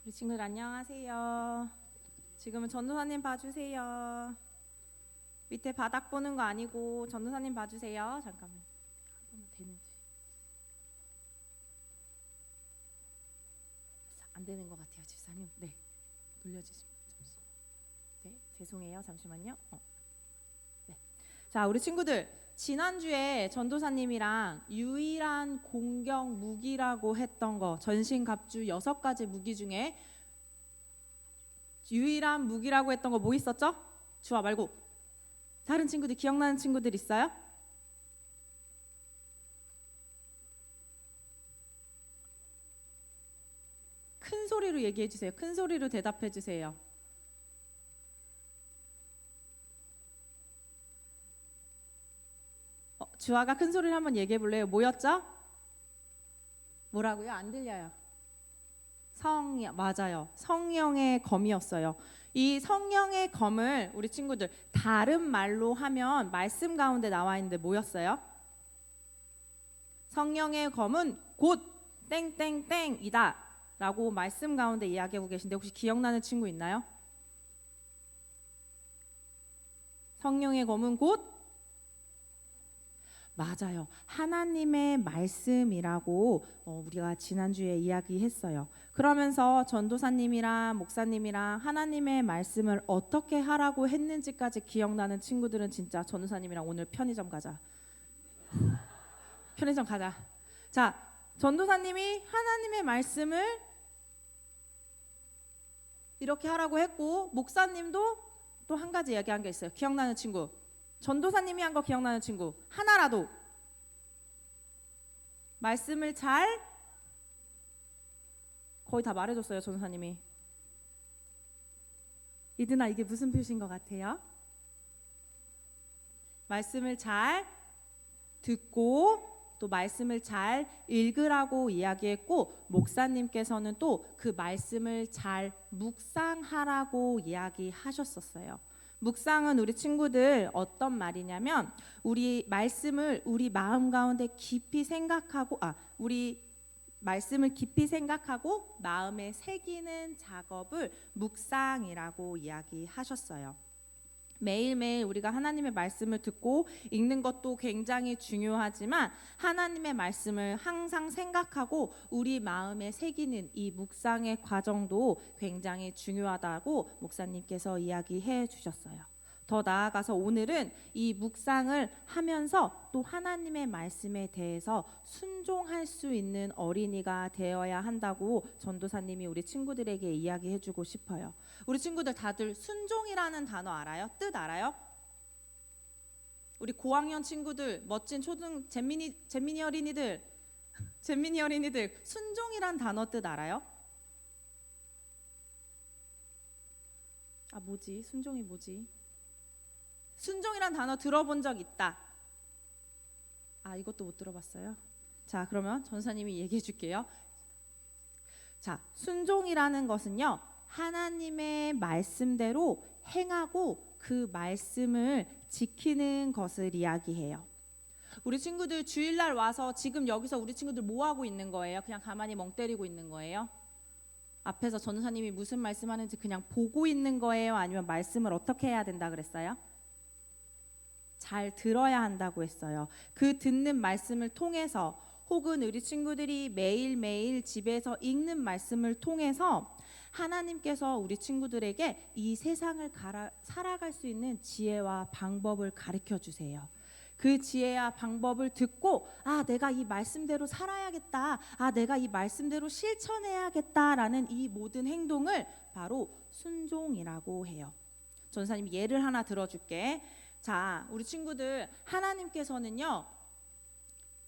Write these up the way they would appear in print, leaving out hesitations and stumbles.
우리 친구들 안녕하세요. 지금은 전도사님 봐주세요. 밑에 바닥 보는 거 아니고 전도사님 봐주세요. 잠깐만. 한 번만 되는지. 안 되는 것 같아요, 집사님. 네, 돌려주시면 잠시만. 네, 죄송해요. 잠시만요. 네. 자, 우리 친구들 지난주에 전도사님이랑 유일한 공격 무기라고 했던 거 전신갑주 6가지 무기 중에 유일한 무기라고 했던 거 뭐 있었죠? 주아 말고 다른 친구들 기억나는 친구들 있어요? 큰 소리로 얘기해 주세요. 큰 소리로 대답해 주세요. 주아가 큰 소리를 한번 얘기해 볼래요? 뭐였죠? 뭐라고요? 안 들려요. 맞아요. 성령의 검이었어요. 이 성령의 검을 우리 친구들 다른 말로 하면 말씀 가운데 나와 있는데 뭐였어요? 성령의 검은 곧 땡땡땡이다 라고 말씀 가운데 이야기하고 계신데 혹시 기억나는 친구 있나요? 성령의 검은 곧 맞아요. 하나님의 말씀이라고 우리가 지난주에 이야기했어요. 그러면서 전도사님이랑 목사님이랑 하나님의 말씀을 어떻게 하라고 했는지까지 기억나는 친구들은 진짜 전도사님이랑 오늘 편의점 가자. 편의점 가자. 자, 전도사님이 하나님의 말씀을 이렇게 하라고 했고 목사님도 또 한 가지 이야기한 게 있어요. 기억나는 친구. 전도사님이 한 거 기억나는 친구 하나라도 말씀을 잘 거의 다 말해줬어요. 전도사님이. 이드나 이게 무슨 표시인 것 같아요? 말씀을 잘 듣고 또 말씀을 잘 읽으라고 이야기했고 목사님께서는 또 그 말씀을 잘 묵상하라고 이야기하셨었어요. 묵상은 우리 친구들 어떤 말이냐면 우리 말씀을 우리 마음 가운데 깊이 생각하고 우리 말씀을 깊이 생각하고 마음에 새기는 작업을 묵상이라고 이야기하셨어요. 매일매일 우리가 하나님의 말씀을 듣고 읽는 것도 굉장히 중요하지만 하나님의 말씀을 항상 생각하고 우리 마음에 새기는 이 묵상의 과정도 굉장히 중요하다고 목사님께서 이야기해 주셨어요. 더 나아가서 오늘은 이 묵상을 하면서 또 하나님의 말씀에 대해서 순종할 수 있는 어린이가 되어야 한다고 전도사님이 우리 친구들에게 이야기해 주고 싶어요. 우리 친구들 다들 순종이라는 단어 알아요? 뜻 알아요? 우리 고학년 친구들, 멋진 잼민이 어린이들 순종이란 단어 뜻 알아요? 뭐지? 순종이 뭐지? 순종이란 단어 들어본 적 있다. 이것도 못 들어봤어요. 자, 그러면 전사님이 얘기해 줄게요. 자, 순종이라는 것은요, 하나님의 말씀대로 행하고 그 말씀을 지키는 것을 이야기해요. 우리 친구들 주일날 와서 지금 여기서 우리 친구들 뭐 하고 있는 거예요? 그냥 가만히 멍 때리고 있는 거예요? 앞에서 전사님이 무슨 말씀하는지 그냥 보고 있는 거예요? 아니면 말씀을 어떻게 해야 된다 그랬어요? 잘 들어야 한다고 했어요. 그 듣는 말씀을 통해서 혹은 우리 친구들이 매일매일 집에서 읽는 말씀을 통해서 하나님께서 우리 친구들에게 이 세상을 살아갈 수 있는 지혜와 방법을 가르쳐 주세요. 그 지혜와 방법을 듣고 내가 이 말씀대로 살아야겠다. 내가 이 말씀대로 실천해야겠다라는 이 모든 행동을 바로 순종이라고 해요. 전사님 예를 하나 들어줄게. 자, 우리 친구들 하나님께서는요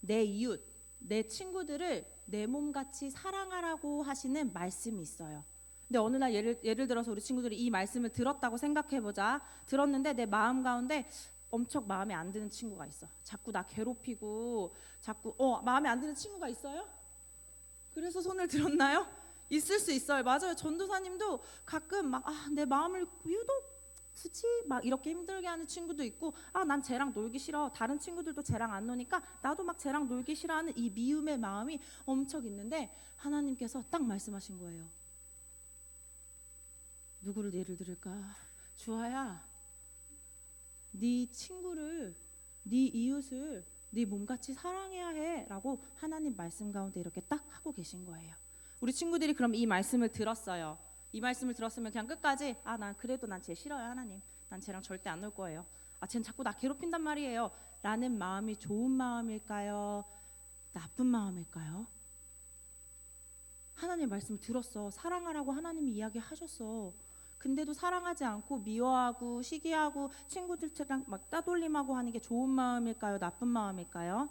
내 이웃, 내 친구들을 내 몸같이 사랑하라고 하시는 말씀이 있어요. 근데 어느 날 예를 들어서 우리 친구들이 이 말씀을 들었다고 생각해보자. 들었는데 내 마음 가운데 엄청 마음에 안 드는 친구가 있어. 자꾸 나 괴롭히고 자꾸 마음에 안 드는 친구가 있어요? 그래서 손을 들었나요? 있을 수 있어요. 맞아요. 전도사님도 가끔 막 내 마음을 유독 굳이 막 이렇게 힘들게 하는 친구도 있고 난 쟤랑 놀기 싫어. 다른 친구들도 쟤랑 안 노니까 나도 막 쟤랑 놀기 싫어하는 이 미움의 마음이 엄청 있는데 하나님께서 딱 말씀하신 거예요. 누구를 예를 들을까? 주아야, 네 친구를, 네 이웃을 네 몸같이 사랑해야 해라고 하나님 말씀 가운데 이렇게 딱 하고 계신 거예요. 우리 친구들이 그럼 이 말씀을 들었어요. 이 말씀을 들었으면 그냥 끝까지 난 그래도 난 쟤 싫어요 하나님. 난 쟤랑 절대 안 놀 거예요. 쟤는 자꾸 나 괴롭힌단 말이에요. 라는 마음이 좋은 마음일까요? 나쁜 마음일까요? 하나님 말씀을 들었어. 사랑하라고 하나님이 이야기하셨어. 근데도 사랑하지 않고 미워하고 시기하고 친구들처럼 막 따돌림하고 하는 게 좋은 마음일까요? 나쁜 마음일까요?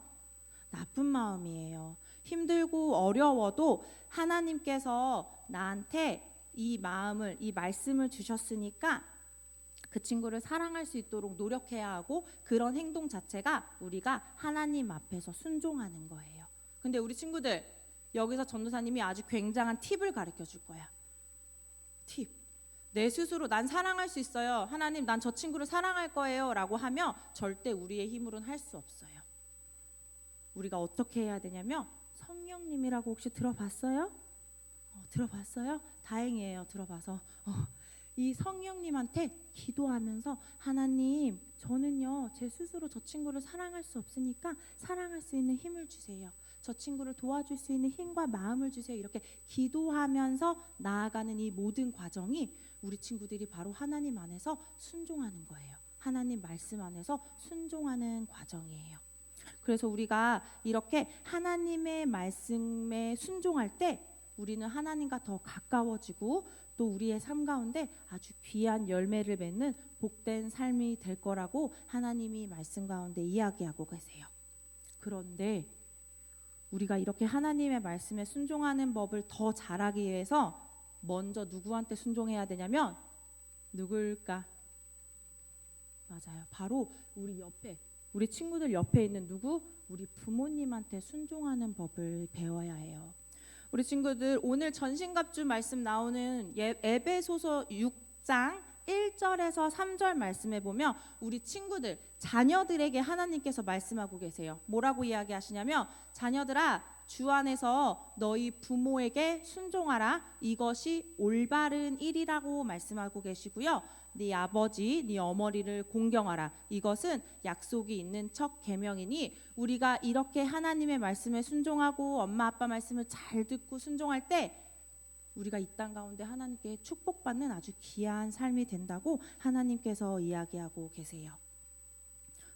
나쁜 마음이에요. 힘들고 어려워도 하나님께서 나한테 이 마음을, 이 말씀을 주셨으니까 그 친구를 사랑할 수 있도록 노력해야 하고, 그런 행동 자체가 우리가 하나님 앞에서 순종하는 거예요. 근데 우리 친구들, 여기서 전도사님이 아주 굉장한 팁을 가르쳐 줄 거야. 팁. 내 스스로 난 사랑할 수 있어요. 하나님, 난 저 친구를 사랑할 거예요 라고 하면 절대 우리의 힘으로는 할 수 없어요. 우리가 어떻게 해야 되냐면, 성령님이라고 혹시 들어봤어요? 들어봤어요? 다행이에요. 들어봐서. 이 성령님한테 기도하면서, 하나님, 저는요 제 스스로 저 친구를 사랑할 수 없으니까 사랑할 수 있는 힘을 주세요. 저 친구를 도와줄 수 있는 힘과 마음을 주세요. 이렇게 기도하면서 나아가는 이 모든 과정이 우리 친구들이 바로 하나님 안에서 순종하는 거예요. 하나님 말씀 안에서 순종하는 과정이에요. 그래서 우리가 이렇게 하나님의 말씀에 순종할 때 우리는 하나님과 더 가까워지고, 또 우리의 삶 가운데 아주 귀한 열매를 맺는 복된 삶이 될 거라고 하나님이 말씀 가운데 이야기하고 계세요. 그런데 우리가 이렇게 하나님의 말씀에 순종하는 법을 더 잘하기 위해서 먼저 누구한테 순종해야 되냐면, 누굴까? 맞아요. 바로 우리 옆에, 우리 친구들 옆에 있는 누구? 우리 부모님한테 순종하는 법을 배워야 해요. 우리 친구들, 오늘 전신갑주 말씀 나오는 에베소서 6장 1절에서 3절 말씀에 보면 우리 친구들, 자녀들에게 하나님께서 말씀하고 계세요. 뭐라고 이야기하시냐면, 자녀들아, 주 안에서 너희 부모에게 순종하라. 이것이 올바른 일이라고 말씀하고 계시고요. 네 아버지, 네 어머니를 공경하라. 이것은 약속이 있는 첫 계명이니, 우리가 이렇게 하나님의 말씀에 순종하고 엄마 아빠 말씀을 잘 듣고 순종할 때 우리가 이 땅 가운데 하나님께 축복받는 아주 귀한 삶이 된다고 하나님께서 이야기하고 계세요.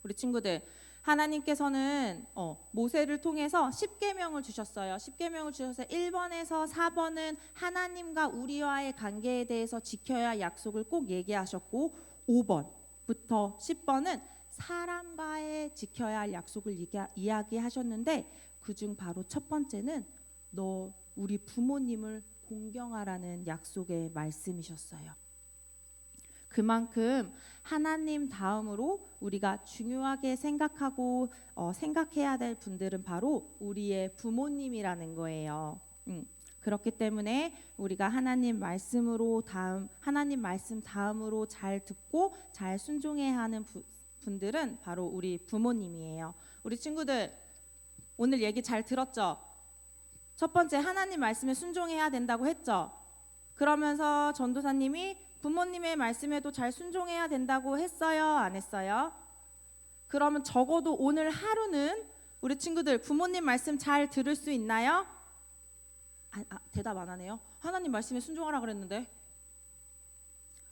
우리 친구들, 하나님께서는 모세를 통해서 10계명을 주셨어요. 10계명을 주셔서 1번에서 4번은 하나님과 우리와의 관계에 대해서 지켜야 할 약속을 꼭 얘기하셨고, 5번부터 10번은 사람과의 지켜야 할 약속을 이야기하셨는데, 그중 바로 첫 번째는 너 우리 부모님을 공경하라는 약속의 말씀이셨어요. 그만큼 하나님 다음으로 우리가 중요하게 생각하고 생각해야 될 분들은 바로 우리의 부모님이라는 거예요. 그렇기 때문에 우리가 하나님 말씀으로 하나님 말씀 다음으로 잘 듣고 잘 순종해야 하는 분들은 바로 우리 부모님이에요. 우리 친구들, 오늘 얘기 잘 들었죠? 첫 번째, 하나님 말씀에 순종해야 된다고 했죠? 그러면서 전도사님이 부모님의 말씀에도 잘 순종해야 된다고 했어요? 안 했어요? 그러면 적어도 오늘 하루는 우리 친구들 부모님 말씀 잘 들을 수 있나요? 대답 안 하네요. 하나님 말씀에 순종하라 그랬는데.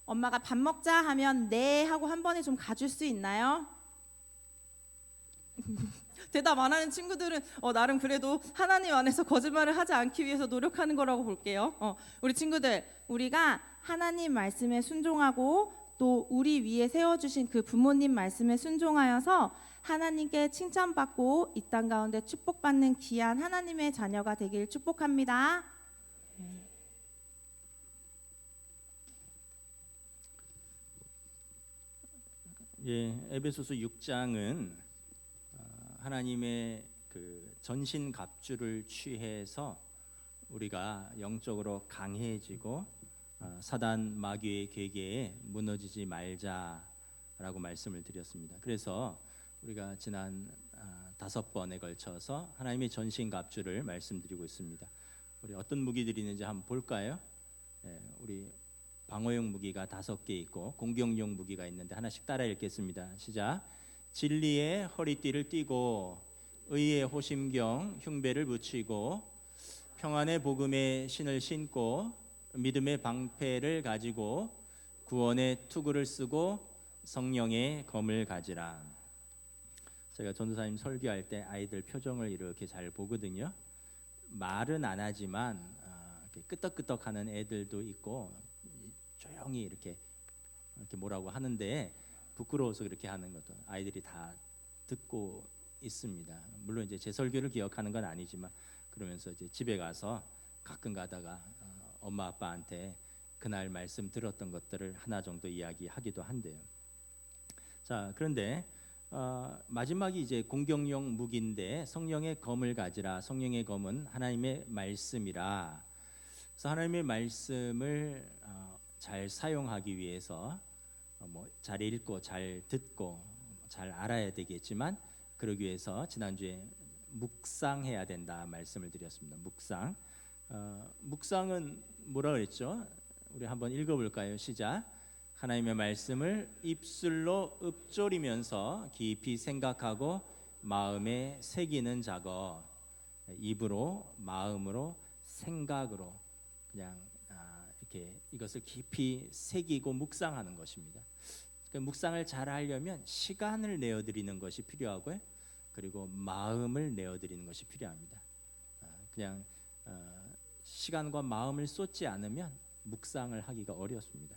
엄마가 밥 먹자 하면 네 하고 한 번에 좀 가줄 수 있나요? 대답 안 하는 친구들은 나름 그래도 하나님 안에서 거짓말을 하지 않기 위해서 노력하는 거라고 볼게요. 우리 친구들, 우리가 하나님 말씀에 순종하고 또 우리 위에 세워주신 그 부모님 말씀에 순종하여서 하나님께 칭찬받고 이 땅 가운데 축복받는 귀한 하나님의 자녀가 되길 축복합니다. 에베소서 6장은 하나님의 그 전신갑주를 취해서 우리가 영적으로 강해지고 사단 마귀의 계계에 무너지지 말자라고 말씀을 드렸습니다. 그래서 우리가 지난 5번에 걸쳐서 하나님의 전신갑주를 말씀드리고 있습니다. 우리 어떤 무기들이 있는지 한번 볼까요? 우리 방어용 무기가 5개 있고 공격용 무기가 있는데 하나씩 따라 읽겠습니다. 시작. 진리의 허리띠를 띠고 의의 호심경 흉배를 붙이고 평안의 복음의 신을 신고 믿음의 방패를 가지고 구원의 투구를 쓰고 성령의 검을 가지라. 제가 전도사님 설교할 때 아이들 표정을 이렇게 잘 보거든요. 말은 안 하지만 이렇게 끄떡끄떡하는 애들도 있고 조용히 이렇게 뭐라고 하는데 부끄러워서 그렇게 하는 것도 아이들이 다 듣고 있습니다. 물론 이제 제 설교를 기억하는 건 아니지만 그러면서 이제 집에 가서 가끔 가다가 엄마 아빠한테 그날 말씀 들었던 것들을 하나 정도 이야기하기도 한대요. 자, 그런데 마지막이 이제 공격용 무기인데 성령의 검을 가지라. 성령의 검은 하나님의 말씀이라. 그래서 하나님의 말씀을 잘 사용하기 위해서 잘 읽고 잘 듣고 잘 알아야 되겠지만 그러기 위해서 지난주에 묵상해야 된다 말씀을 드렸습니다. 묵상은 뭐라 그랬죠? 우리 한번 읽어볼까요? 시작. 하나님의 말씀을 입술로 읊조리면서 깊이 생각하고 마음에 새기는 작업. 입으로, 마음으로, 생각으로 그냥 이렇게 이것을 깊이 새기고 묵상하는 것입니다. 그러니까 묵상을 잘 하려면 시간을 내어드리는 것이 필요하고요. 그리고 마음을 내어드리는 것이 필요합니다. 그냥 시간과 마음을 쏟지 않으면 묵상을 하기가 어렵습니다.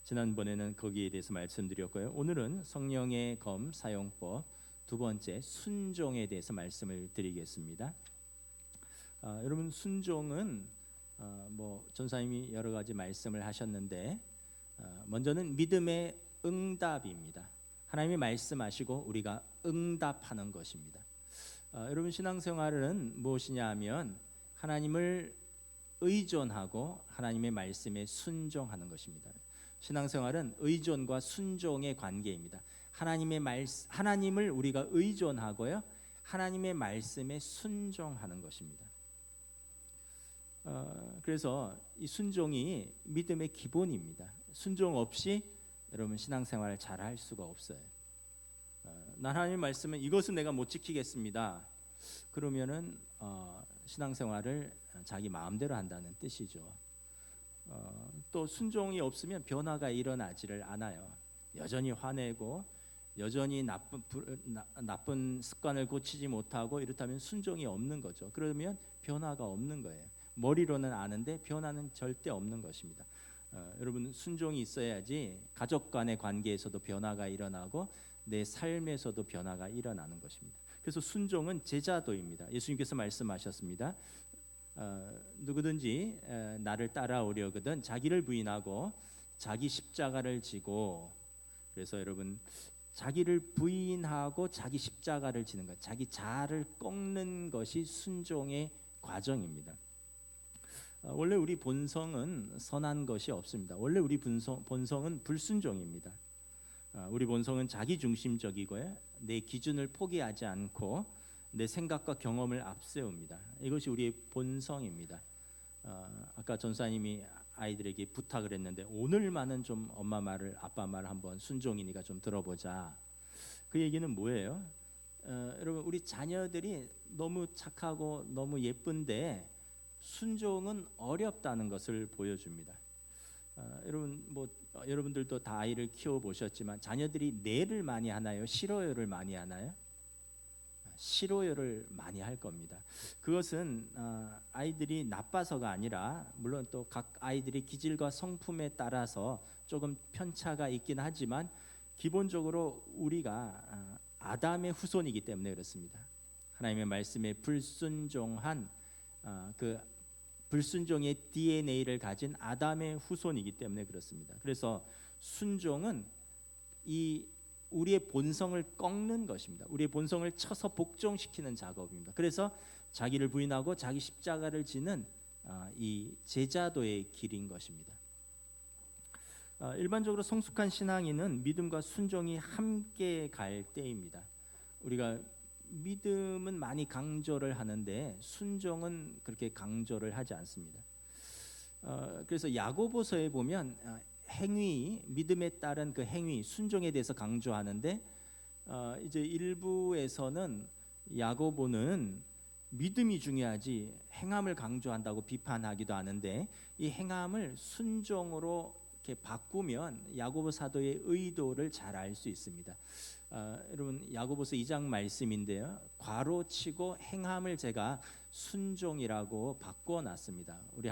지난번에는 거기에 대해서 말씀드렸고요. 오늘은 성령의 검 사용법 두 번째 순종에 대해서 말씀을 드리겠습니다. 여러분 순종은 전사님이 여러 가지 말씀을 하셨는데 먼저는 믿음의 응답입니다. 하나님이 말씀하시고 우리가 응답하는 것입니다. 여러분 신앙생활은 무엇이냐 하면 하나님을 의존하고 하나님의 말씀에 순종하는 것입니다. 신앙생활은 의존과 순종의 관계입니다. 하나님을 우리가 의존하고요, 하나님의 말씀에 순종하는 것입니다. 그래서 이 순종이 믿음의 기본입니다. 순종 없이 여러분 신앙생활을 잘 할 수가 없어요. 하나님의 말씀은 이것은 내가 못 지키겠습니다. 그러면은 신앙생활을 자기 마음대로 한다는 뜻이죠. 또 순종이 없으면 변화가 일어나지를 않아요. 여전히 화내고 여전히 나쁜 습관을 고치지 못하고 이렇다면 순종이 없는 거죠. 그러면 변화가 없는 거예요. 머리로는 아는데 변화는 절대 없는 것입니다. 여러분 순종이 있어야지 가족 간의 관계에서도 변화가 일어나고 내 삶에서도 변화가 일어나는 것입니다. 그래서 순종은 제자도입니다. 예수님께서 말씀하셨습니다. 누구든지 나를 따라오려거든 자기를 부인하고 자기 십자가를 지고. 그래서 여러분 자기를 부인하고 자기 십자가를 지는 것, 자기 자아를 꺾는 것이 순종의 과정입니다. 원래 우리 본성은 선한 것이 없습니다. 원래 우리 본성은 불순종입니다. 우리 본성은 자기중심적이고요, 내 기준을 포기하지 않고 내 생각과 경험을 앞세웁니다. 이것이 우리의 본성입니다. 아까 전사님이 아이들에게 부탁을 했는데 오늘만은 좀 엄마 말을 아빠 말을 한번 순종이니까 좀 들어보자. 그 얘기는 뭐예요? 여러분 우리 자녀들이 너무 착하고 너무 예쁜데 순종은 어렵다는 것을 보여줍니다. 여러분 여러분들도 다 아이를 키워 보셨지만 자녀들이 네를 많이 하나요? 싫어요를 많이 하나요? 싫어요를 많이 할 겁니다. 그것은 아이들이 나빠서가 아니라 물론 또 각 아이들의 기질과 성품에 따라서 조금 편차가 있긴 하지만 기본적으로 우리가 아담의 후손이기 때문에 그렇습니다. 하나님의 말씀에 불순종한 그 불순종의 DNA를 가진 아담의 후손이기 때문에 그렇습니다. 그래서 순종은 우리의 본성을 꺾는 것입니다. 우리의 본성을 쳐서 복종시키는 작업입니다. 그래서 자기를 부인하고 자기 십자가를 지는 이 제자도의 길인 것입니다. 일반적으로 성숙한 신앙인은 믿음과 순종이 함께 갈 때입니다. 우리가 믿음은 많이 강조를 하는데 순종은 그렇게 강조를 하지 않습니다. 그래서 야고보서에 보면 행위, 믿음에 따른 그 행위, 순종에 대해서 강조하는데 이제 일부에서는 야고보는 믿음이 중요하지 행함을 강조한다고 비판하기도 하는데 이 행함을 순종으로 이렇게 바꾸면 야고보 사도의 의도를 잘 알 수 있습니다. 여러분 야고보서 2장 말씀인데요. 괄호치고 행함을 제가 순종이라고 바꿔놨습니다. 우리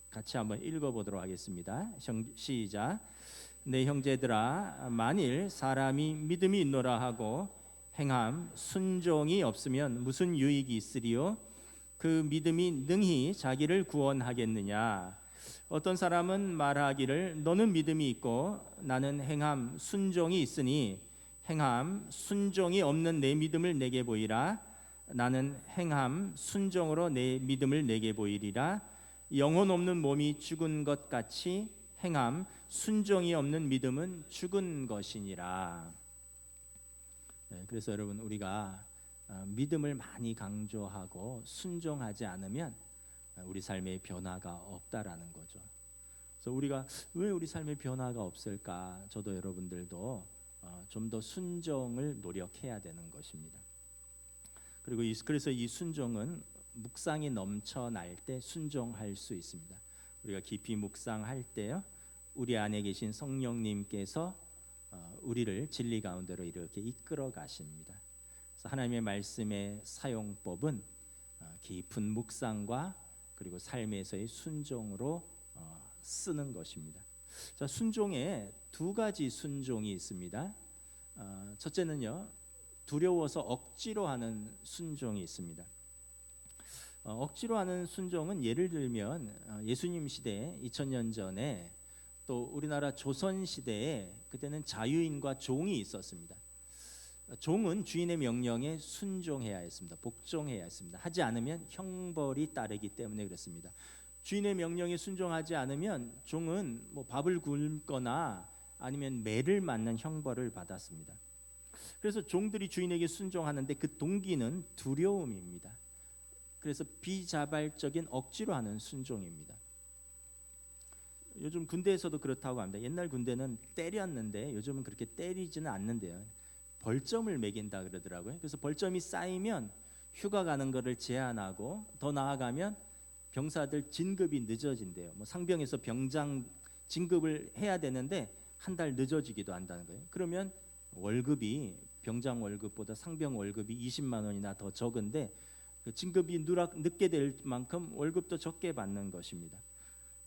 같이 한번 읽어보도록 하겠습니다. 시작. 내 형제들아, 만일 사람이 믿음이 있노라 하고 행함 순종이 없으면 무슨 유익이 있으리요? 그 믿음이 능히 자기를 구원하겠느냐? 어떤 사람은 말하기를 너는 믿음이 있고 나는 행함 순종이 있으니 행함 순종이 없는 내 믿음을 내게 보이라. 나는 행함 순종으로 내 믿음을 내게 보이리라. 영혼 없는 몸이 죽은 것 같이 행함 순종이 없는 믿음은 죽은 것이니라. 그래서 여러분 우리가 믿음을 많이 강조하고 순종하지 않으면 우리 삶에 변화가 없다라는 거죠. 그래서 우리가 왜 우리 삶에 변화가 없을까? 저도 여러분들도 좀 더 순종을 노력해야 되는 것입니다. 그리고 그래서 이 순종은 묵상이 넘쳐날 때 순종할 수 있습니다. 우리가 깊이 묵상할 때요, 우리 안에 계신 성령님께서 우리를 진리 가운데로 이렇게 이끌어 가십니다. 그래서 하나님의 말씀의 사용법은 깊은 묵상과 그리고 삶에서의 순종으로 쓰는 것입니다. 자, 순종에 두 가지 순종이 있습니다. 첫째는요, 두려워서 억지로 하는 순종이 있습니다. 억지로 하는 순종은 예를 들면 예수님 시대 2000년 전에 또 우리나라 조선 시대에 그때는 자유인과 종이 있었습니다. 종은 주인의 명령에 순종해야 했습니다. 복종해야 했습니다. 하지 않으면 형벌이 따르기 때문에 그렇습니다. 주인의 명령에 순종하지 않으면 종은 밥을 굶거나 아니면 매를 맞는 형벌을 받았습니다. 그래서 종들이 주인에게 순종하는데 그 동기는 두려움입니다. 그래서 비자발적인 억지로 하는 순종입니다. 요즘 군대에서도 그렇다고 합니다. 옛날 군대는 때렸는데 요즘은 그렇게 때리지는 않는데요. 벌점을 매긴다 그러더라고요. 그래서 벌점이 쌓이면 휴가 가는 것을 제한하고 더 나아가면 병사들 진급이 늦어진대요. 상병에서 병장 진급을 해야 되는데 한 달 늦어지기도 한다는 거예요. 그러면 월급이 병장 월급보다 상병 월급이 20만 원이나 더 적은데 그 진급이 늦게 될 만큼 월급도 적게 받는 것입니다.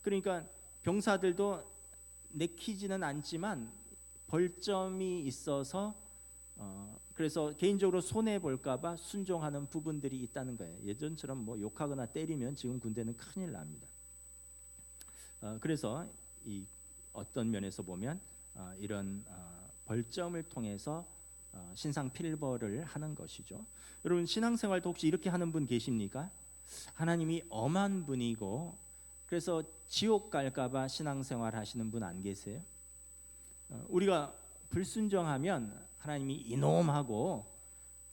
그러니까 병사들도 내키지는 않지만 벌점이 있어서 그래서 개인적으로 손해 볼까봐 순종하는 부분들이 있다는 거예요. 예전처럼 욕하거나 때리면 지금 군대는 큰일 납니다. 그래서 이 어떤 면에서 보면 이런 벌점을 통해서 신상 필벌을 하는 것이죠. 여러분 신앙생활도 혹시 이렇게 하는 분 계십니까? 하나님이 엄한 분이고 그래서 지옥 갈까봐 신앙생활 하시는 분 안 계세요? 우리가 불순종하면 하나님이 이놈하고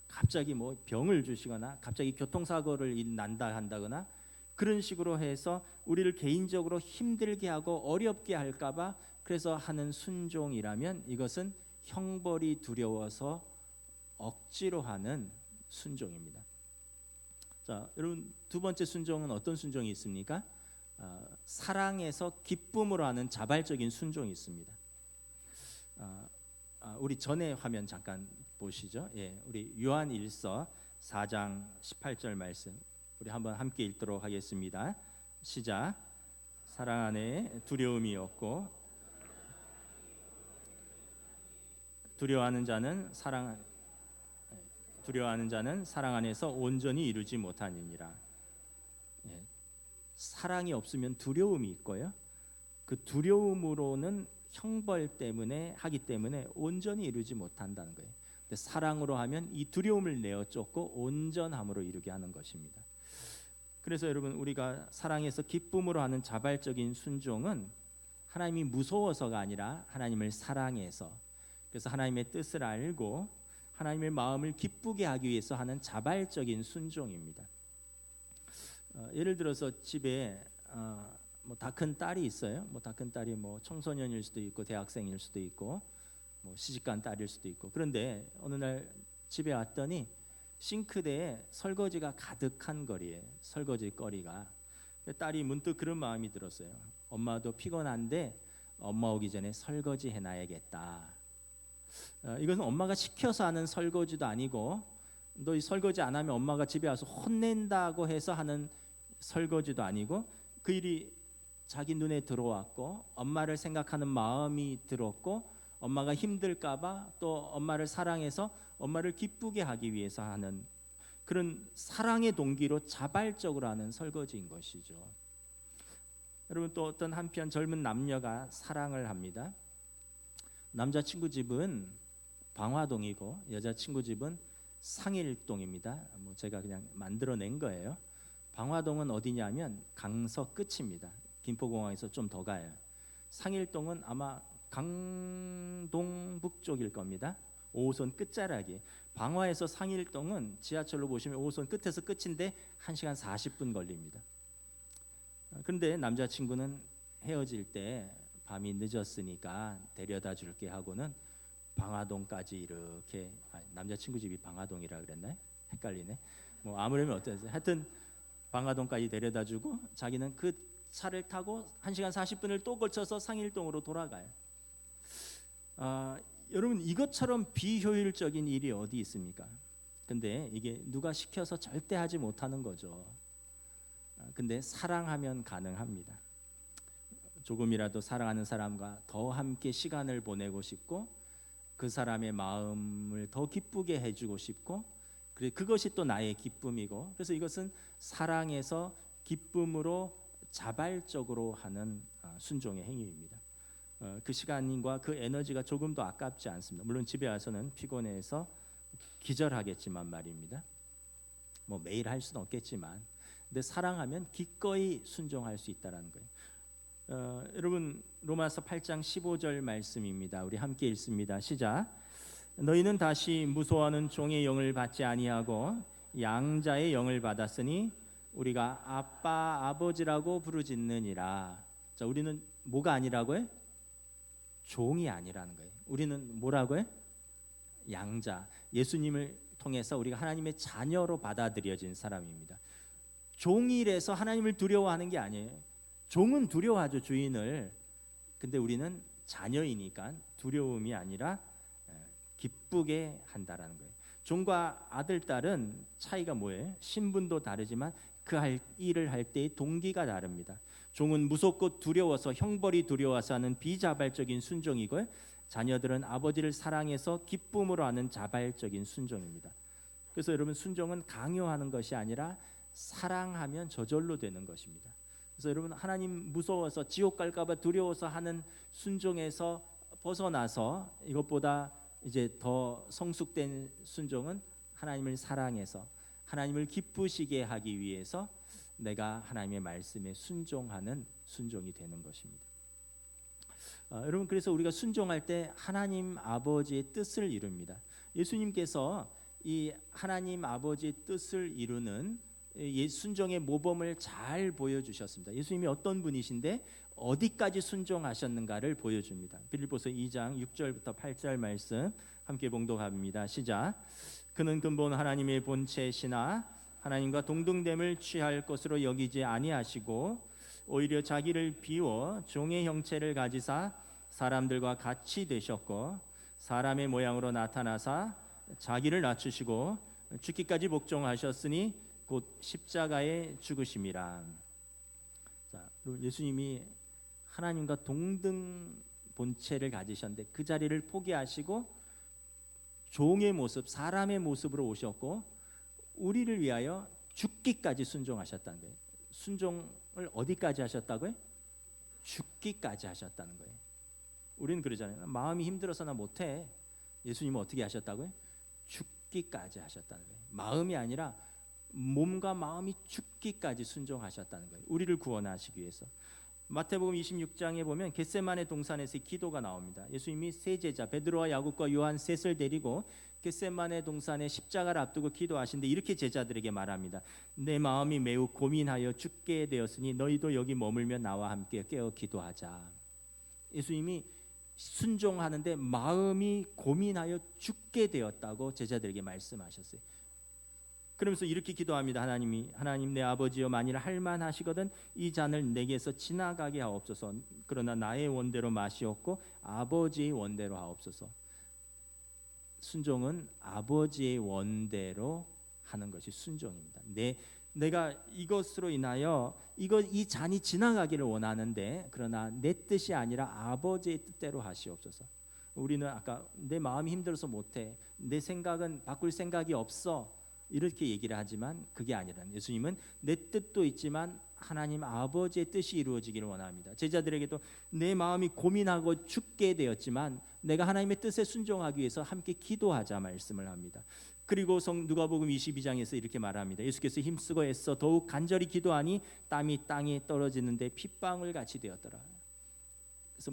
갑자기 병을 주시거나 갑자기 교통사고를 난다 한다거나 그런 식으로 해서 우리를 개인적으로 힘들게 하고 어렵게 할까봐 그래서 하는 순종이라면 이것은 형벌이 두려워서 억지로 하는 순종입니다. 자, 여러분 두 번째 순종은 어떤 순종이 있습니까? 사랑에서 기쁨으로 하는 자발적인 순종이 있습니다. 우리 전에 화면 잠깐 보시죠. 우리 요한일서 4장 18절 말씀 우리 한번 함께 읽도록 하겠습니다. 시작. 사랑 안에 두려움이 없고 두려워하는 자는 사랑 안에서 온전히 이루지 못하느니라. 사랑이 없으면 두려움이 있고요. 그 두려움으로는 형벌 때문에 하기 때문에 온전히 이루지 못한다는 거예요. 근데 사랑으로 하면 이 두려움을 내어 쫓고 온전함으로 이루게 하는 것입니다. 그래서 여러분 우리가 사랑에서 기쁨으로 하는 자발적인 순종은 하나님이 무서워서가 아니라 하나님을 사랑해서 그래서 하나님의 뜻을 알고 하나님의 마음을 기쁘게 하기 위해서 하는 자발적인 순종입니다. 예를 들어서 집에 뭐 다 큰 딸이 있어요. 뭐 다 큰 딸이 뭐 청소년일 수도 있고 대학생일 수도 있고 뭐 시집간 딸일 수도 있고. 그런데 어느 날 집에 왔더니 싱크대에 설거지가 가득한 거리에 설거지 거리가. 딸이 문득 그런 마음이 들었어요. 엄마도 피곤한데 엄마 오기 전에 설거지 해놔야겠다. 이것은 엄마가 시켜서 하는 설거지도 아니고 너 이 설거지 안 하면 엄마가 집에 와서 혼낸다고 해서 하는 설거지도 아니고 그 일이 자기 눈에 들어왔고 엄마를 생각하는 마음이 들었고 엄마가 힘들까봐 또 엄마를 사랑해서 엄마를 기쁘게 하기 위해서 하는 그런 사랑의 동기로 자발적으로 하는 설거지인 것이죠. 여러분 또 어떤 한편 젊은 남녀가 사랑을 합니다. 남자친구 집은 방화동이고 여자친구 집은 상일동입니다. 뭐 제가 그냥 만들어낸 거예요. 방화동은 어디냐면 강서 끝입니다. 김포공항에서 좀 더 가요. 상일동은 아마 강동북 쪽일 겁니다. 5호선 끝자락이. 방화에서 상일동은 지하철로 보시면 5호선 끝에서 끝인데 1시간 40분 걸립니다. 그런데 남자친구는 헤어질 때 밤이 늦었으니까 데려다 줄게 하고는 방화동까지 이렇게 남자친구 집이 방화동이라 그랬나요? 헷갈리네. 뭐 아무렴이 어떠세요? 하여튼 방화동까지 데려다 주고 자기는 그 차를 타고 1시간 40분을 또 걸쳐서 상일동으로 돌아가요. 여러분 이것처럼 비효율적인 일이 어디 있습니까? 근데 이게 누가 시켜서 절대 하지 못하는 거죠. 근데 사랑하면 가능합니다. 조금이라도 사랑하는 사람과 더 함께 시간을 보내고 싶고 그 사람의 마음을 더 기쁘게 해주고 싶고 그것이 또 나의 기쁨이고 그래서 이것은 사랑에서 기쁨으로 자발적으로 하는 순종의 행위입니다. 그 시간과 그 에너지가 조금도 아깝지 않습니다. 물론 집에 와서는 피곤해서 기절하겠지만 말입니다. 뭐 매일 할 수는 없겠지만 근데 사랑하면 기꺼이 순종할 수 있다는 거예요. 여러분 로마서 8장 15절 말씀입니다. 우리 함께 읽습니다. 시작. 너희는 다시 무소하는 종의 영을 받지 아니하고 양자의 영을 받았으니 우리가 아빠 아버지라고 부르짖느니라. 자, 우리는 뭐가 아니라고요? 종이 아니라는 거예요. 우리는 뭐라고요? 양자. 예수님을 통해서 우리가 하나님의 자녀로 받아들여진 사람입니다. 종이라서 하나님을 두려워하는 게 아니에요. 종은 두려워하죠, 주인을. 근데 우리는 자녀이니까 두려움이 아니라 기쁘게 한다라는 거예요. 종과 아들, 딸은 차이가 뭐예요? 신분도 다르지만 그 일을 할 때의 동기가 다릅니다. 종은 무섭고 두려워서 형벌이 두려워서 하는 비자발적인 순종이고요. 자녀들은 아버지를 사랑해서 기쁨으로 하는 자발적인 순종입니다. 그래서 여러분 순종은 강요하는 것이 아니라 사랑하면 저절로 되는 것입니다. 그래서 여러분 하나님 무서워서 지옥 갈까봐 두려워서 하는 순종에서 벗어나서 이것보다 이제 더 성숙된 순종은 하나님을 사랑해서 하나님을 기쁘시게 하기 위해서 내가 하나님의 말씀에 순종하는 순종이 되는 것입니다. 여러분 그래서 우리가 순종할 때 하나님 아버지의 뜻을 이룹니다. 예수님께서 이 하나님 아버지의 뜻을 이루는 순종의 모범을 잘 보여주셨습니다. 예수님이 어떤 분이신데 어디까지 순종하셨는가를 보여줍니다. 빌립보서 2장 6절부터 8절 말씀 함께 봉독합니다. 시작. 그는 근본 하나님의 본체시나 하나님과 동등됨을 취할 것으로 여기지 아니하시고 오히려 자기를 비워 종의 형체를 가지사 사람들과 같이 되셨고 사람의 모양으로 나타나사 자기를 낮추시고 죽기까지 복종하셨으니 곧 십자가에 죽으심이라. 자, 예수님이 하나님과 동등 본체를 가지셨는데 그 자리를 포기하시고 종의 모습, 사람의 모습으로 오셨고 우리를 위하여 죽기까지 순종하셨다는 거예요. 순종을 어디까지 하셨다고요? 죽기까지 하셨다는 거예요. 우리는 그러잖아요. 마음이 힘들어서 나 못해. 예수님은 어떻게 하셨다고요? 죽기까지 하셨다는 거예요. 마음이 아니라 몸과 마음이 죽기까지 순종하셨다는 거예요. 우리를 구원하시기 위해서. 마태복음 26장에 보면 겟세마네 동산에서 기도가 나옵니다. 예수님이 세 제자 베드로와 야곱과 요한 셋을 데리고 겟세마네 동산에 십자가를 앞두고 기도하신데 이렇게 제자들에게 말합니다. 내 마음이 매우 고민하여 죽게 되었으니 너희도 여기 머물며 나와 함께 깨어 기도하자. 예수님이 순종하는데 마음이 고민하여 죽게 되었다고 제자들에게 말씀하셨어요. 그러면서 이렇게 기도합니다. 하나님 내 아버지여 만일 할만하시거든 이 잔을 내게서 지나가게 하옵소서. 그러나 나의 원대로 마시옵고 아버지의 원대로 하옵소서. 순종은 아버지의 원대로 하는 것이 순종입니다. 내가 이것으로 인하여 이 잔이 지나가기를 원하는데 그러나 내 뜻이 아니라 아버지의 뜻대로 하시옵소서. 우리는 아까 내 마음이 힘들어서 못해, 내 생각은 바꿀 생각이 없어 이렇게 얘기를 하지만 그게 아니라 예수님은 내 뜻도 있지만 하나님 아버지의 뜻이 이루어지기를 원합니다. 제자들에게도 내 마음이 고민하고 죽게 되었지만 내가 하나님의 뜻에 순종하기 위해서 함께 기도하자 말씀을 합니다. 그리고 누가복음 22장에서 이렇게 말합니다. 예수께서 힘쓰고 애써 더욱 간절히 기도하니 땀이 땅에 떨어지는데 핏방울 같이 되었더라. 그래서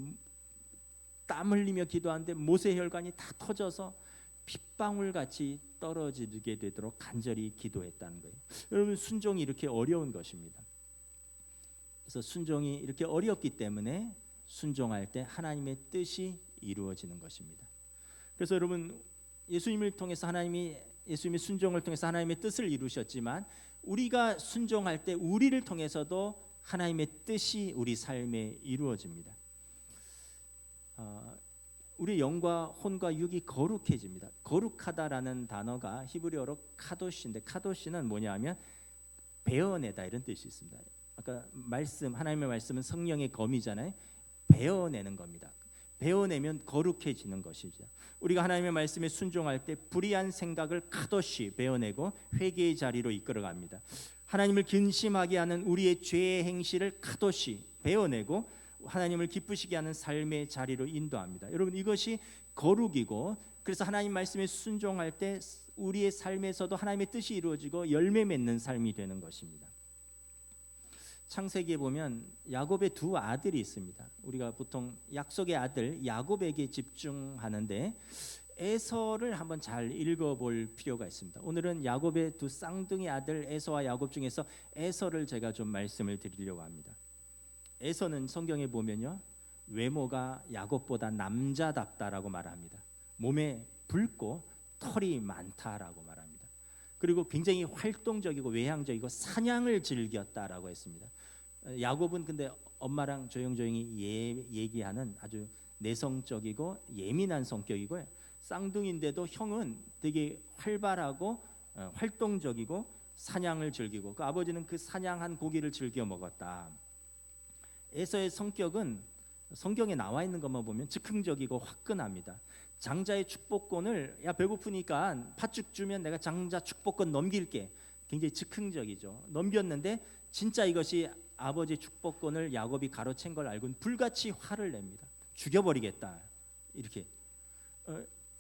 땀 흘리며 기도하는데 모세혈관이 다 터져서 핏방울 같이 떨어지게 되도록 간절히 기도했다는 거예요. 여러분 순종이 이렇게 어려운 것입니다. 그래서 순종이 이렇게 어렵기 때문에 순종할 때 하나님의 뜻이 이루어지는 것입니다. 그래서 여러분 예수님을 통해서 예수님의 순종을 통해서 하나님의 뜻을 이루셨지만 우리가 순종할 때 우리를 통해서도 하나님의 뜻이 우리 삶에 이루어집니다. 우리 영과 혼과 육이 거룩해집니다. 거룩하다라는 단어가 히브리어로 카도시인데 카도시는 뭐냐면 베어내다 이런 뜻이 있습니다. 아까 하나님의 말씀은 성령의 검이잖아요. 베어내는 겁니다. 베어내면 거룩해지는 것이죠. 우리가 하나님의 말씀에 순종할 때 불의한 생각을 카도시 베어내고 회개의 자리로 이끌어갑니다. 하나님을 근심하게 하는 우리의 죄의 행실을 카도시 베어내고 하나님을 기쁘시게 하는 삶의 자리로 인도합니다. 여러분 이것이 거룩이고 그래서 하나님 말씀에 순종할 때 우리의 삶에서도 하나님의 뜻이 이루어지고 열매 맺는 삶이 되는 것입니다. 창세기에 보면 야곱의 두 아들이 있습니다. 우리가 보통 약속의 아들 야곱에게 집중하는데 에서를 한번 잘 읽어볼 필요가 있습니다. 오늘은 야곱의 두 쌍둥이 아들 에서와 야곱 중에서 에서를 제가 좀 말씀을 드리려고 합니다. 에서는 성경에 보면요 외모가 야곱보다 남자답다라고 말합니다. 몸에 붉고 털이 많다라고 말합니다. 그리고 굉장히 활동적이고 외향적이고 사냥을 즐겼다라고 했습니다. 야곱은 근데 엄마랑 조용조용히 얘기하는 아주 내성적이고 예민한 성격이고요. 쌍둥이인데도 형은 되게 활발하고 활동적이고 사냥을 즐기고 그 아버지는 그 사냥한 고기를 즐겨 먹었다. 에서의 성격은 성경에 나와 있는 것만 보면 즉흥적이고 화끈합니다. 장자의 축복권을 야 배고프니까 팥죽 주면 내가 장자 축복권 넘길게. 굉장히 즉흥적이죠. 넘겼는데 진짜 이것이 아버지의 축복권을 야곱이 가로챈 걸 알고는 불같이 화를 냅니다. 죽여버리겠다 이렇게.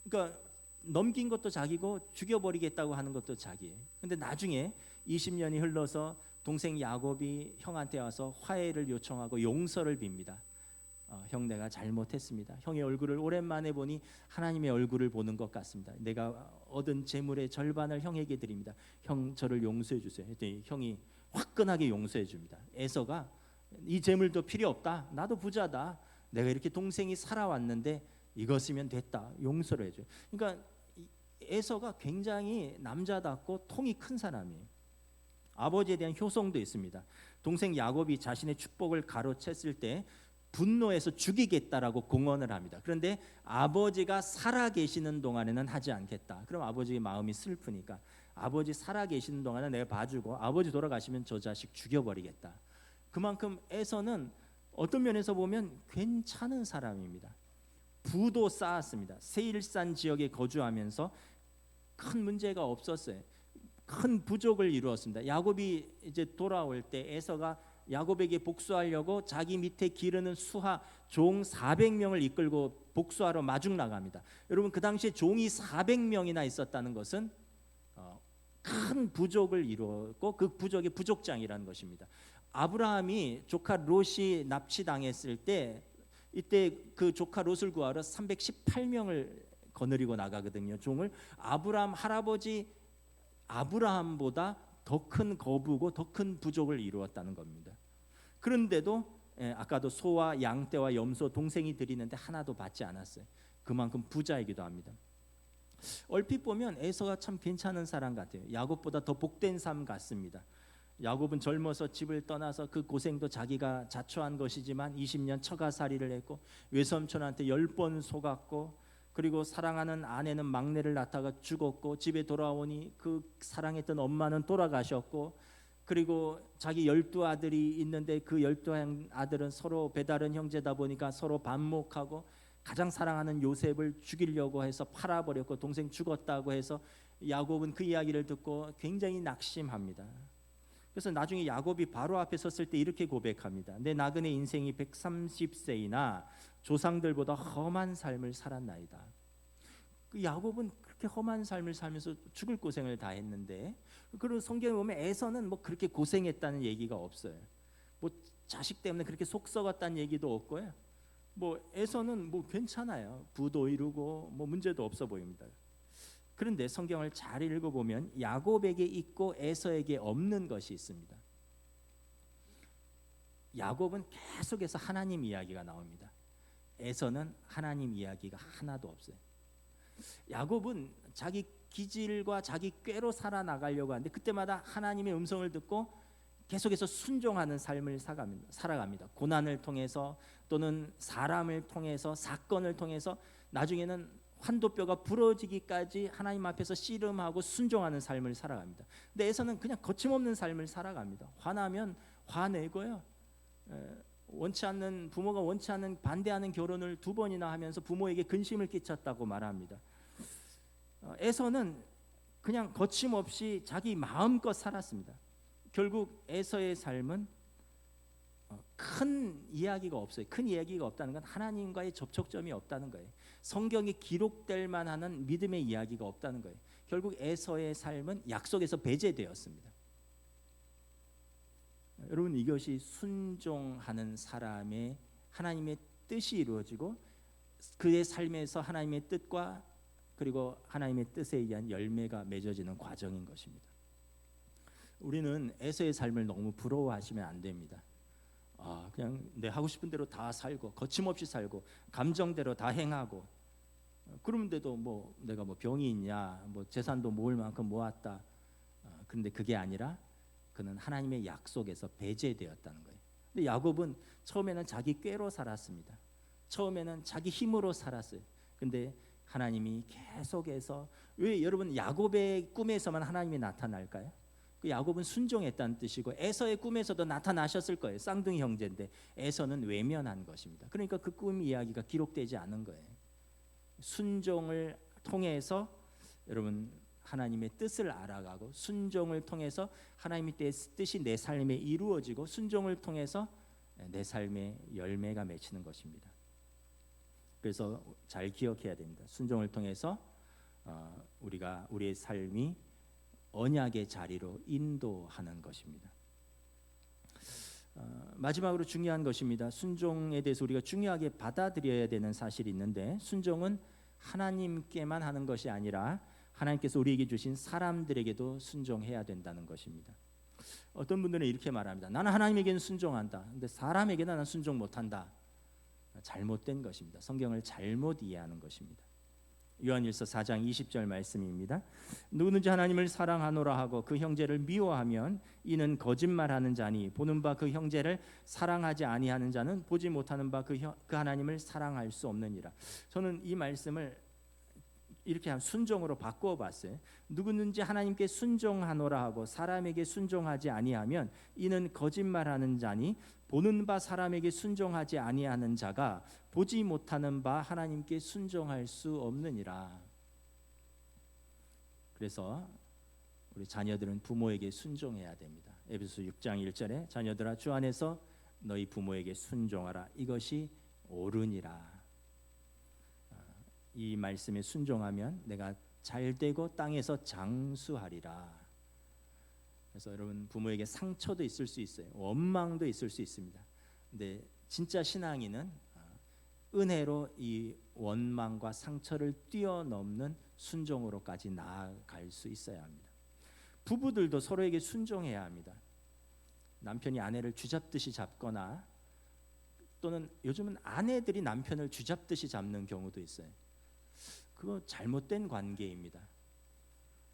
그러니까 넘긴 것도 자기고 죽여버리겠다고 하는 것도 자기예요. 근데 나중에 20년이 흘러서 동생 야곱이 형한테 와서 화해를 요청하고 용서를 빕니다. 형 내가 잘못했습니다. 형의 얼굴을 오랜만에 보니 하나님의 얼굴을 보는 것 같습니다. 내가 얻은 재물의 절반을 형에게 드립니다. 형 저를 용서해 주세요. 했더니 형이 화끈하게 용서해 줍니다. 에서가 이 재물도 필요 없다. 나도 부자다. 내가 이렇게 동생이 살아왔는데 이거 쓰면 됐다. 용서를 해줘요. 그러니까 에서가 굉장히 남자답고 통이 큰 사람이에요. 아버지에 대한 효성도 있습니다. 동생 야곱이 자신의 축복을 가로챘을 때 분노해서 죽이겠다라고 공언을 합니다. 그런데 아버지가 살아계시는 동안에는 하지 않겠다. 그럼 아버지의 마음이 슬프니까 아버지 살아계시는 동안은 내가 봐주고 아버지 돌아가시면 저 자식 죽여버리겠다. 그만큼 에서는 어떤 면에서 보면 괜찮은 사람입니다. 부도 쌓았습니다. 세일산 지역에 거주하면서 큰 문제가 없었어요. 큰 부족을 이루었습니다. 야곱이 이제 돌아올 때 에서가 야곱에게 복수하려고 자기 밑에 기르는 수하 종 400명을 이끌고 복수하러 마중 나갑니다. 여러분 그 당시에 종이 400명이나 있었다는 것은 큰 부족을 이루었고 그 부족이 부족장이라는 것입니다. 아브라함이 조카 롯이 납치당했을 때 이때 그 조카 롯을 구하러 318명을 거느리고 나가거든요. 종을. 아브라함 할아버지 아브라함보다 더 큰 거부고 더 큰 부족을 이루었다는 겁니다. 그런데도 아까도 소와 양떼와 염소 동생이 드리는데 하나도 받지 않았어요. 그만큼 부자이기도 합니다. 얼핏 보면 에서가 참 괜찮은 사람 같아요. 야곱보다 더 복된 삶 같습니다. 야곱은 젊어서 집을 떠나서 그 고생도 자기가 자초한 것이지만 20년 처가살이를 했고 외삼촌한테 10번 속았고, 그리고 사랑하는 아내는 막내를 낳다가 죽었고, 집에 돌아오니 그 사랑했던 엄마는 돌아가셨고, 그리고 자기 12아들이 있는데 그 12아들은 서로 배다른 형제다 보니까 서로 반목하고, 가장 사랑하는 요셉을 죽이려고 해서 팔아버렸고, 동생 죽었다고 해서 야곱은 그 이야기를 듣고 굉장히 낙심합니다. 그래서 나중에 야곱이 바로 앞에 섰을 때 이렇게 고백합니다. 내 나그네 인생이 130세이나 조상들보다 험한 삶을 살았나이다. 그 야곱은 그렇게 험한 삶을 살면서 죽을 고생을 다 했는데, 그리고 성경에 보면 에서는 뭐 그렇게 고생했다는 얘기가 없어요. 뭐 자식 때문에 그렇게 속 썩었다는 얘기도 없고요. 뭐 에서는 뭐 괜찮아요. 부도 이루고 뭐 문제도 없어 보입니다. 그런데 성경을 잘 읽어보면 야곱에게 있고 에서에게 없는 것이 있습니다. 야곱은 계속해서 하나님 이야기가 나옵니다. 에서는 하나님 이야기가 하나도 없어요. 야곱은 자기 기질과 자기 꾀로 살아나가려고 하는데 그때마다 하나님의 음성을 듣고 계속해서 순종하는 삶을 살아갑니다. 고난을 통해서 또는 사람을 통해서 사건을 통해서 나중에는 환도뼈가 부러지기까지 하나님 앞에서 씨름하고 순종하는 삶을 살아갑니다. 근데 에서는 그냥 거침없는 삶을 살아갑니다. 화나면 화내고요. 원치 않는 부모가 원치 않는 반대하는 결혼을 2번이나 하면서 부모에게 근심을 끼쳤다고 말합니다. 에서는 그냥 거침없이 자기 마음껏 살았습니다. 결국 에서의 삶은 큰 이야기가 없어요. 큰 이야기가 없다는 건 하나님과의 접촉점이 없다는 거예요. 성경에 기록될 만한 믿음의 이야기가 없다는 거예요. 결국 에서의 삶은 약속에서 배제되었습니다. 여러분, 이것이 순종하는 사람의 하나님의 뜻이 이루어지고 그의 삶에서 하나님의 뜻과 그리고 하나님의 뜻에 의한 열매가 맺어지는 과정인 것입니다. 우리는 에서의 삶을 너무 부러워하시면 안 됩니다. 그냥 내 하고 싶은 대로 다 살고 거침없이 살고 감정대로 다 행하고, 그런데도 뭐 내가 뭐 병이 있냐, 뭐 재산도 모을 만큼 모았다. 그런데 그게 아니라 그는 하나님의 약속에서 배제되었다는 거예요. 근데 야곱은 처음에는 자기 꾀로 살았습니다. 처음에는 자기 힘으로 살았어요. 근데 하나님이 계속해서, 왜 여러분 야곱의 꿈에서만 하나님이 나타날까요? 그 야곱은 순종했다는 뜻이고 에서의 꿈에서도 나타나셨을 거예요. 쌍둥이 형제인데 에서는 외면한 것입니다. 그러니까 그 꿈 이야기가 기록되지 않은 거예요. 순종을 통해서 여러분 하나님의 뜻을 알아가고, 순종을 통해서 하나님의 뜻이 내 삶에 이루어지고, 순종을 통해서 내 삶에 열매가 맺히는 것입니다. 그래서 잘 기억해야 됩니다. 순종을 통해서 우리가 우리의 삶이 언약의 자리로 인도하는 것입니다. 마지막으로 중요한 것입니다. 순종에 대해서 우리가 중요하게 받아들여야 되는 사실이 있는데, 순종은 하나님께만 하는 것이 아니라 하나님께서 우리에게 주신 사람들에게도 순종해야 된다는 것입니다. 어떤 분들은 이렇게 말합니다. 나는 하나님에게는 순종한다. 근데 사람에게는 나는 순종 못한다. 잘못된 것입니다. 성경을 잘못 이해하는 것입니다. 요한일서 4장 20절 말씀입니다. 누구든지 하나님을 사랑하노라 하고 그 형제를 미워하면 이는 거짓말하는 자니, 보는 바 그 형제를 사랑하지 아니하는 자는 보지 못하는 바 그 하나님을 사랑할 수 없느니라. 저는 이 말씀을 이렇게 순종으로 바꾸어 봤어요. 누구든지 하나님께 순종하노라 하고 사람에게 순종하지 아니하면 이는 거짓말하는 자니, 보는 바 사람에게 순종하지 아니하는 자가 보지 못하는 바 하나님께 순종할 수 없느니라. 그래서 우리 자녀들은 부모에게 순종해야 됩니다. 에베소서 6장 1절에 자녀들아 주 안에서 너희 부모에게 순종하라. 이것이 옳으니라. 이 말씀에 순종하면 내가 잘되고 땅에서 장수하리라. 그래서 여러분 부모에게 상처도 있을 수 있어요. 원망도 있을 수 있습니다. 근데 진짜 신앙인은 은혜로 이 원망과 상처를 뛰어넘는 순종으로까지 나아갈 수 있어야 합니다. 부부들도 서로에게 순종해야 합니다. 남편이 아내를 쥐잡듯이 잡거나 또는 요즘은 아내들이 남편을 쥐잡듯이 잡는 경우도 있어요. 그거 잘못된 관계입니다.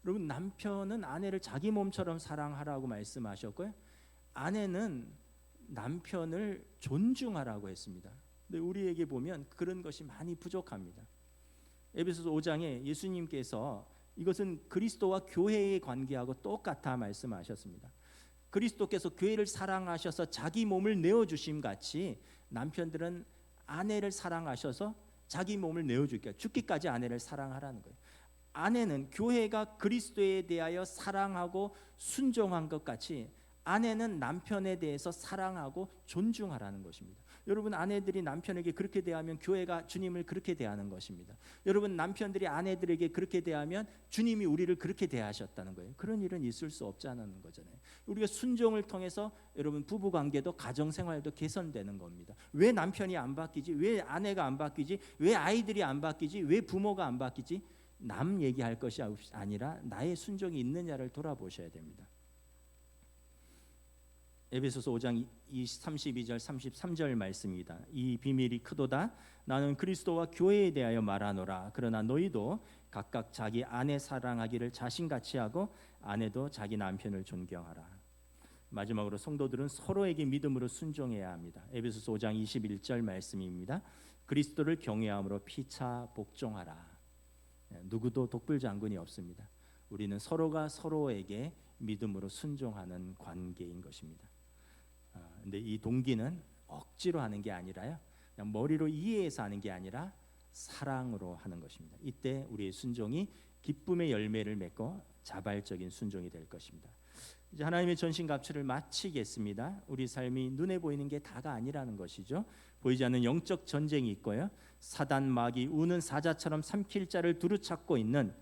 여러분, 남편은 아내를 자기 몸처럼 사랑하라고 말씀하셨고요, 아내는 남편을 존중하라고 했습니다. 근데 우리에게 보면 그런 것이 많이 부족합니다. 에베소서 5장에 예수님께서 이것은 그리스도와 교회의 관계하고 똑같아 말씀하셨습니다. 그리스도께서 교회를 사랑하셔서 자기 몸을 내어주심 같이 남편들은 아내를 사랑하셔서 자기 몸을 내어줄게요. 죽기까지 아내를 사랑하라는 거예요. 아내는 교회가 그리스도에 대하여 사랑하고 순종한 것 같이 아내는 남편에 대해서 사랑하고 존중하라는 것입니다. 여러분, 아내들이 남편에게 그렇게 대하면 교회가 주님을 그렇게 대하는 것입니다. 여러분, 남편들이 아내들에게 그렇게 대하면 주님이 우리를 그렇게 대하셨다는 거예요. 그런 일은 있을 수 없자는 거잖아요. 우리가 순종을 통해서 여러분 부부관계도 가정생활도 개선되는 겁니다. 왜 남편이 안 바뀌지? 왜 아내가 안 바뀌지? 왜 아이들이 안 바뀌지? 왜 부모가 안 바뀌지? 남 얘기할 것이 아니라 나의 순종이 있느냐를 돌아보셔야 됩니다. 에베소서 5장 32절 33절 말씀입니다. 이 비밀이 크도다. 나는 그리스도와 교회에 대하여 말하노라. 그러나 너희도 각각 자기 아내 사랑하기를 자신같이 하고 아내도 자기 남편을 존경하라. 마지막으로 성도들은 서로에게 믿음으로 순종해야 합니다. 에베소서 5장 21절 말씀입니다. 그리스도를 경외함으로 피차 복종하라. 누구도 독불장군이 없습니다. 우리는 서로가 서로에게 믿음으로 순종하는 관계인 것입니다. 근데 이 동기는 억지로 하는 게 아니라요, 그냥 머리로 이해해서 하는 게 아니라 사랑으로 하는 것입니다. 이때 우리의 순종이 기쁨의 열매를 맺고 자발적인 순종이 될 것입니다. 이제 하나님의 전신갑주를 마치겠습니다. 우리 삶이 눈에 보이는 게 다가 아니라는 것이죠. 보이지 않는 영적 전쟁이 있고요, 사단 마귀 우는 사자처럼 삼킬 자를 두루 찾고 있는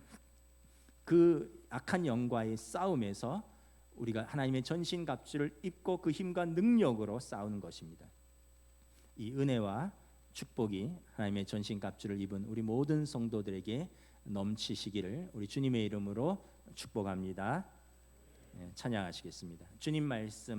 그 악한 영과의 싸움에서 우리가 하나님의 전신갑주를 입고 그 힘과 능력으로 싸우는 것입니다. 이 은혜와 축복이 하나님의 전신갑주를 입은 우리 모든 성도들에게 넘치시기를 우리 주님의 이름으로 축복합니다. 찬양하시겠습니다. 주님 말씀